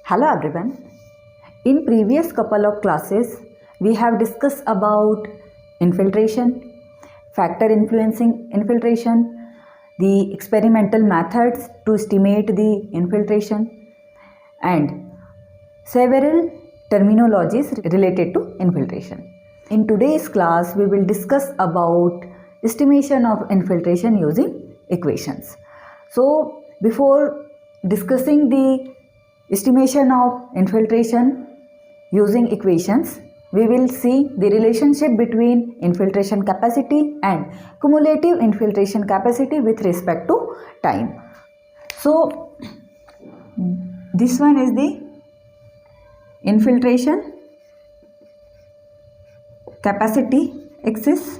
Hello everyone. In previous couple of classes, we have discussed about infiltration, factor influencing infiltration, the experimental methods to estimate the infiltration, and several terminologies related to infiltration. In today's class, we will discuss about estimation of infiltration using equations. So, before discussing the estimation of infiltration using equations, we will see the relationship between infiltration capacity and cumulative infiltration capacity with respect to time. So, this one is the infiltration capacity axis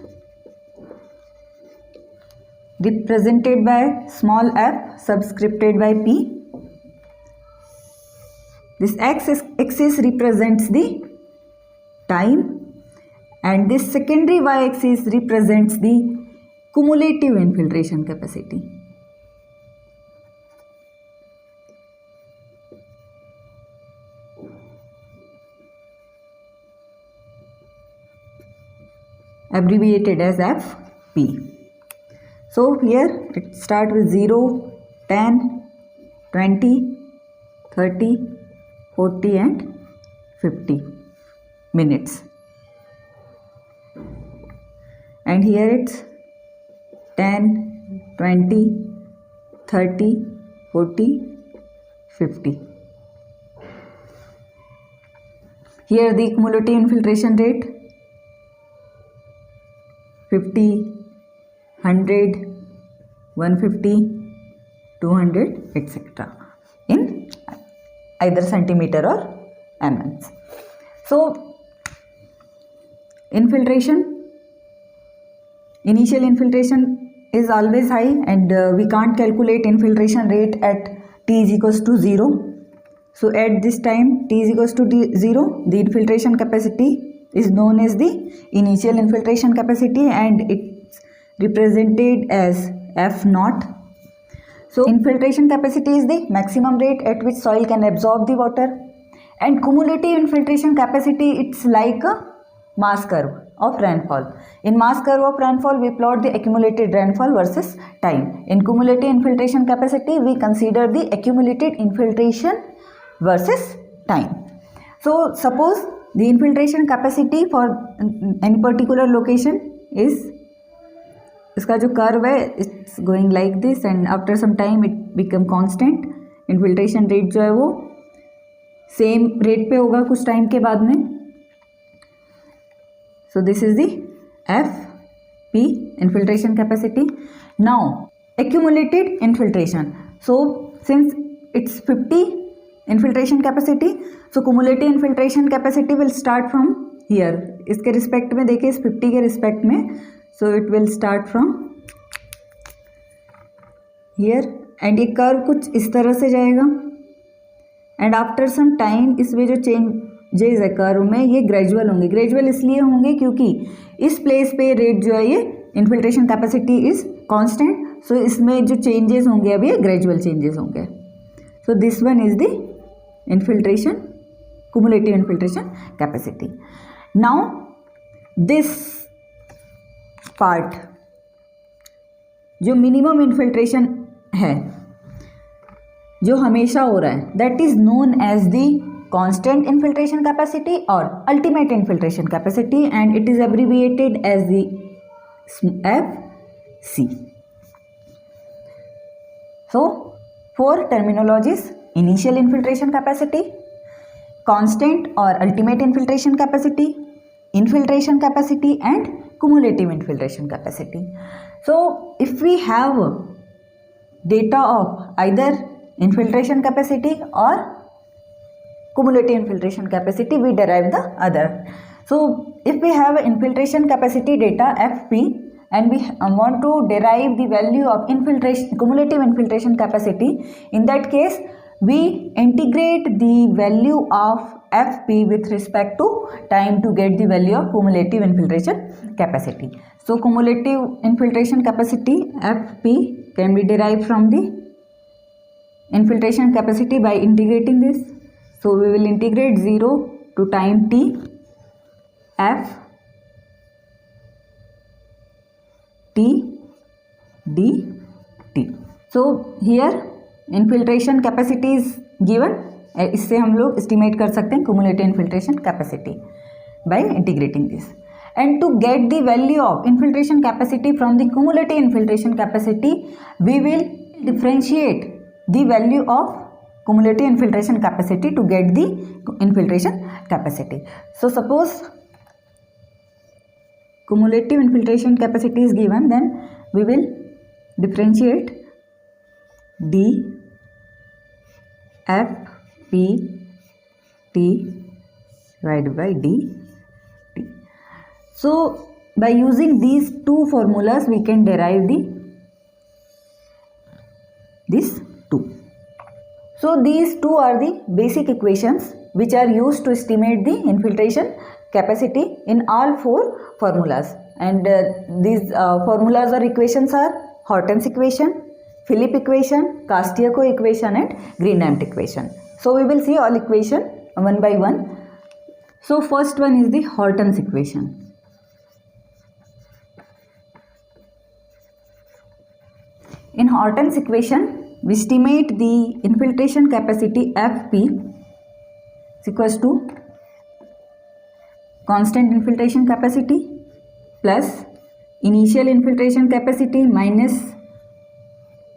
represented by small f subscripted by p. This x-axis represents the time and this secondary y-axis represents the cumulative infiltration capacity. Abbreviated as FP. So here it starts with 0, 10, 20, 30, 40 and 50 minutes. And here it's 10, 20, 30, 40, 50. Here the cumulative infiltration rate 50, 100, 150, 200, etc. in either centimeter or mm. So, initial infiltration is always high and we can't calculate infiltration rate at t is equals to 0. So, at this time t is equals to 0, the infiltration capacity is known as the initial infiltration capacity and it's represented as F naught. So, infiltration capacity is the maximum rate at which soil can absorb the water, and cumulative infiltration capacity, it's like a mass curve of rainfall. In mass curve of rainfall, we plot the accumulated rainfall versus time. In cumulative infiltration capacity, we consider the accumulated infiltration versus time. So, suppose the infiltration capacity for any particular location is, इसका जो curve है it's going like this and after some time it become constant. Infiltration rate जो है वो same rate पे होगा कुछ time के बाद में. So this is the F P infiltration capacity. Now accumulated infiltration. So since it's 50 infiltration capacity, so cumulative infiltration capacity will start from here. इसके रिस्पेक्ट में देखिए, इस 50 के रिस्पेक्ट में. So it will start from here and ये curve कुछ इस तरह से जाएगा and after some time इसमें जो चेंजेस है कर्व में ये ग्रेजुअल होंगे. ग्रेजुअल इसलिए होंगे क्योंकि इस प्लेस पे रेट जो है ये infiltration capacity is constant. So इसमें जो चेंजेस होंगे अभी ये ग्रेजुअल चेंजेस होंगे. So this one is the infiltration cumulative infiltration capacity. Now this part जो मिनिमम इन्फिल्ट्रेशन है जो हमेशा हो रहा है, that is known as the constant infiltration capacity और ultimate infiltration capacity and it is abbreviated as the FC. So, four terminologies: initial infiltration capacity, constant or ultimate infiltration capacity, infiltration capacity and cumulative infiltration capacity. So, if we have data of either infiltration capacity or cumulative infiltration capacity, we derive the other. So, if we have infiltration capacity data FP and we want to derive the value of cumulative infiltration capacity, in that case we integrate the value of FP with respect to time to get the value of cumulative infiltration capacity. So, cumulative infiltration capacity FP can be derived from the infiltration capacity by integrating this. So we will integrate 0 to time t f t dt. So here infiltration capacity is given. इससे हम लोग estimate कर सकते हैं cumulative infiltration capacity by integrating this. And to get the value of infiltration capacity from the cumulative infiltration capacity, we will differentiate the value of cumulative infiltration capacity to get the infiltration capacity. So suppose cumulative infiltration capacity is given, then we will differentiate d f p t divided by d t. So by using these two formulas we can derive this 2. So these two are the basic equations which are used to estimate the infiltration capacity in all 4 formulas. And these formulas or equations are Horton's equation, Philip equation, Castillon equation and Green-Damped equation. So we will see all equation one by one. So first one is the Horton's equation. In Horton's equation, we estimate the infiltration capacity Fp is equals to constant infiltration capacity plus initial infiltration capacity minus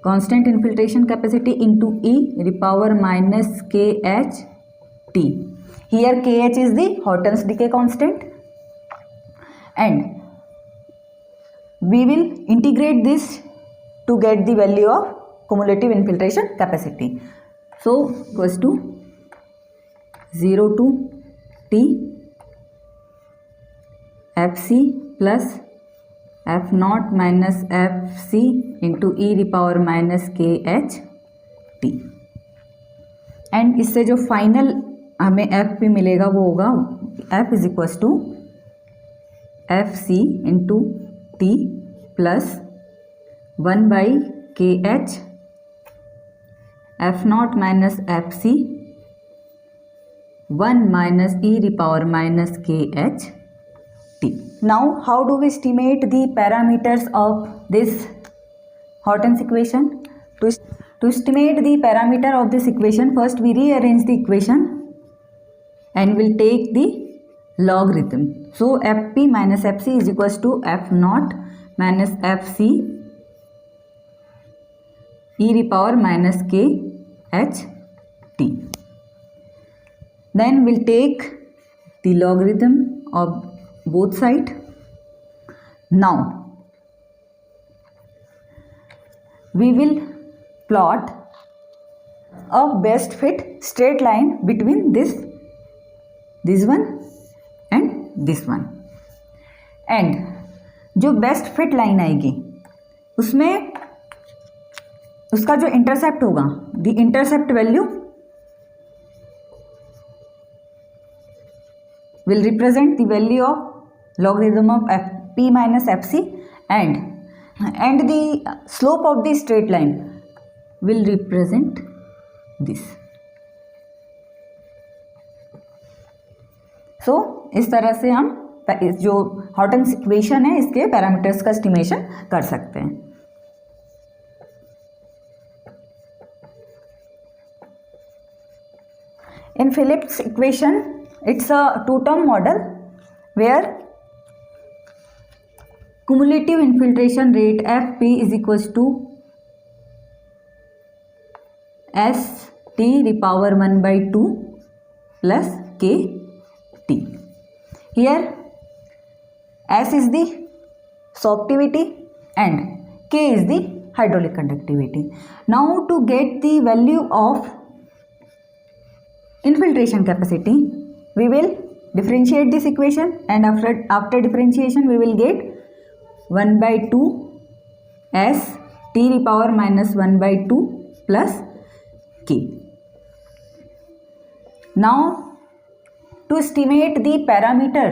constant infiltration capacity into e to the power minus kH t. Here kH is the Horton's decay constant, and we will integrate this to get the value of cumulative infiltration capacity. So equals to 0 to t Fc plus F naught minus Fc into e to the power minus kH t. And इससे जो final हमें F P मिलेगा वो होगा F is equals to F C into T plus 1 by K H F nought minus F C 1 minus E the power minus K H T. Now how do we estimate the parameters of this Horton's equation? To estimate the parameter of this equation, first we rearrange the equation and we'll take the logarithm. So Fp minus Fc is equals to F naught minus Fc e to the power minus k h t. Then we'll take the logarithm of both sides. Now we will plot a best fit straight line between this one and this one. And जो best fit line आएगी उसमें उसका जो intercept होगा, the intercept value will represent the value of logarithm of Fp minus Fc, and the slope of the straight line will represent this. So इस तरह से हम जो Horton's equation है इसके पैरामीटर्स का एस्टिमेशन कर सकते हैं. In Philip's equation, it's a two-term model where cumulative infiltration rate Fp is equals to S t the power 1 by 2 plus k t. Here S is the sorptivity and k is the hydraulic conductivity. Now to get the value of infiltration capacity, we will differentiate this equation, and after differentiation we will get 1 by 2 S t the power minus 1 by 2 plus k. Now to estimate the parameter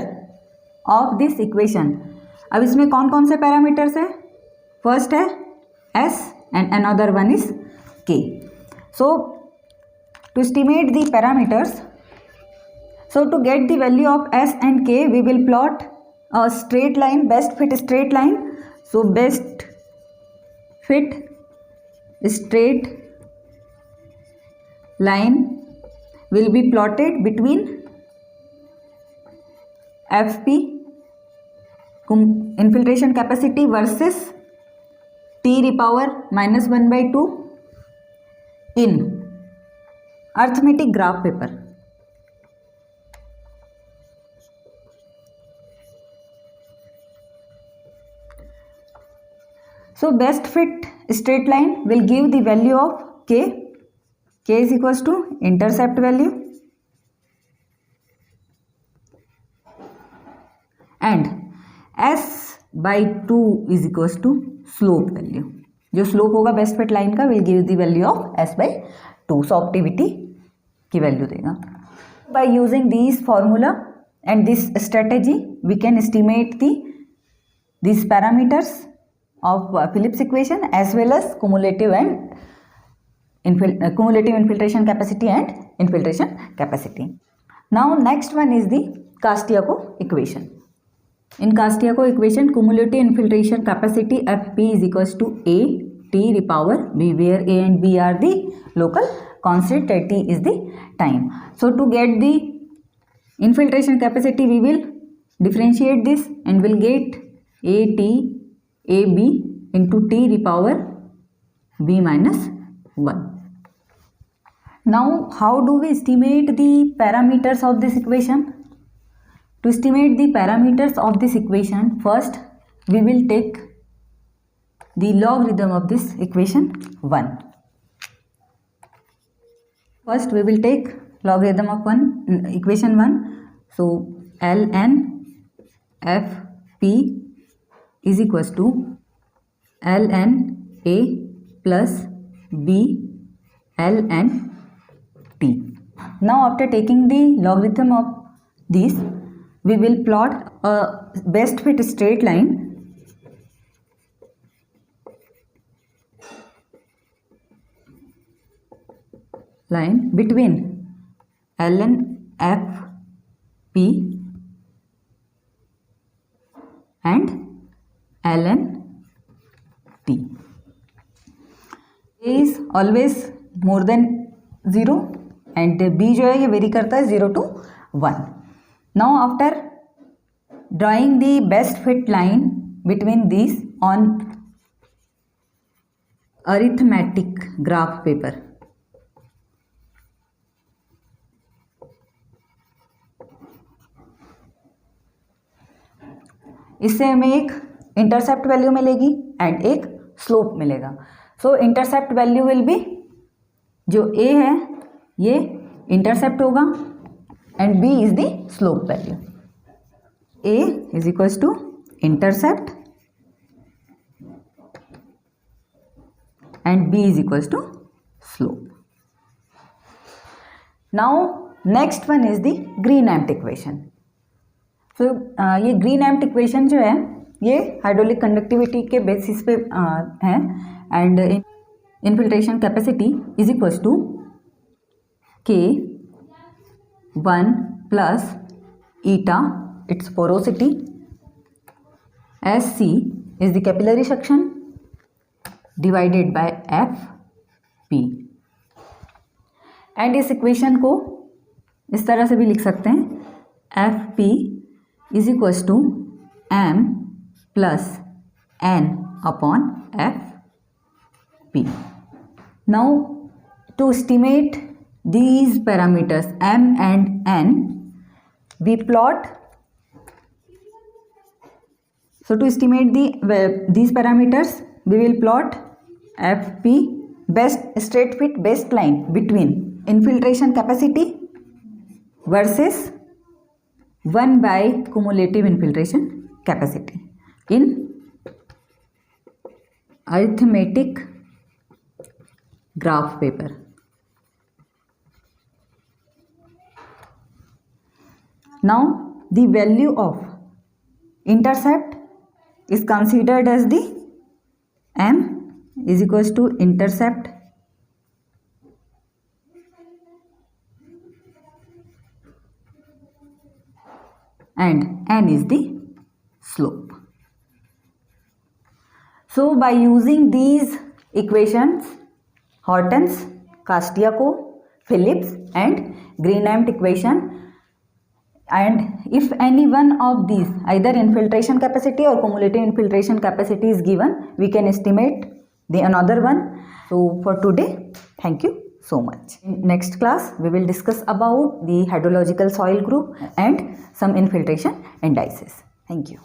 of this equation, अब इसमें कौन कौन से parameters है? First है S and another one is K. So To estimate the parameters, so to get the value of S and K, we will plot a straight line, best fit straight line. So best fit straight line will be plotted between FP infiltration capacity versus T to the power minus 1 by 2 in arithmetic graph paper. So best fit straight line will give the value of K. K is equals to intercept value and S by 2 is equals to slope value. जो slope होगा best fit line का will give the value of S by 2. So optivity की value देगा. By using these formula and this strategy, we can estimate these parameters of Phillips equation as well as cumulative infiltration capacity and infiltration capacity. Now next one is the Kostiakov equation. In Kostiakov equation, cumulative infiltration capacity Fp is equals to A T to the power B, where A and B are the local constant and T is the time. So to get the infiltration capacity, we will differentiate this and will get AT AB into T to the power B minus 1. Now how do we estimate the parameters of this equation? To estimate the parameters of this equation, first we will take the logarithm of this equation 1. First we will take logarithm of equation 1. So ln Fp is equals to ln A plus B ln T. Now after taking the logarithm of this, we will plot a best fit straight line between ln Fp and ln T. A is always more than 0 and B जो है ये very करता है 0 to 1. Now after drawing the best fit line between these on arithmetic graph paper, इससे हमें एक intercept value मिलेगी and एक स्लोप मिलेगा. So intercept value will be, जो ए है ये इंटरसेप्ट होगा and B is the slope value. A is equals to intercept and B is equals to slope. Now next one is the Green Ampt equation. तो ये ग्रीन-एम्प्ट equation जो है ये hydraulic conductivity के बेसिस पे है and infiltration capacity is equals to K1 plus eta, its porosity, SC is the capillary suction divided by Fp. And इस equation को इस तरह से भी लिख सकते हैं, Fp is equals to m plus n upon Fp. Now to estimate these parameters m and n, we plot. So to estimate these parameters, we will plot Fp best straight fit best line between infiltration capacity versus 1 by cumulative infiltration capacity in arithmetic graph paper. Now the value of intercept is considered as the m is equals to intercept and n is the slope. So by using these equations, Horton's, Kostyakov, Phillips and Greenamt equation, and if any one of these, either infiltration capacity or cumulative infiltration capacity is given, we can estimate the another one. So for today, thank you so much. In next class, we will discuss about the hydrological soil group and some infiltration indices. Thank you.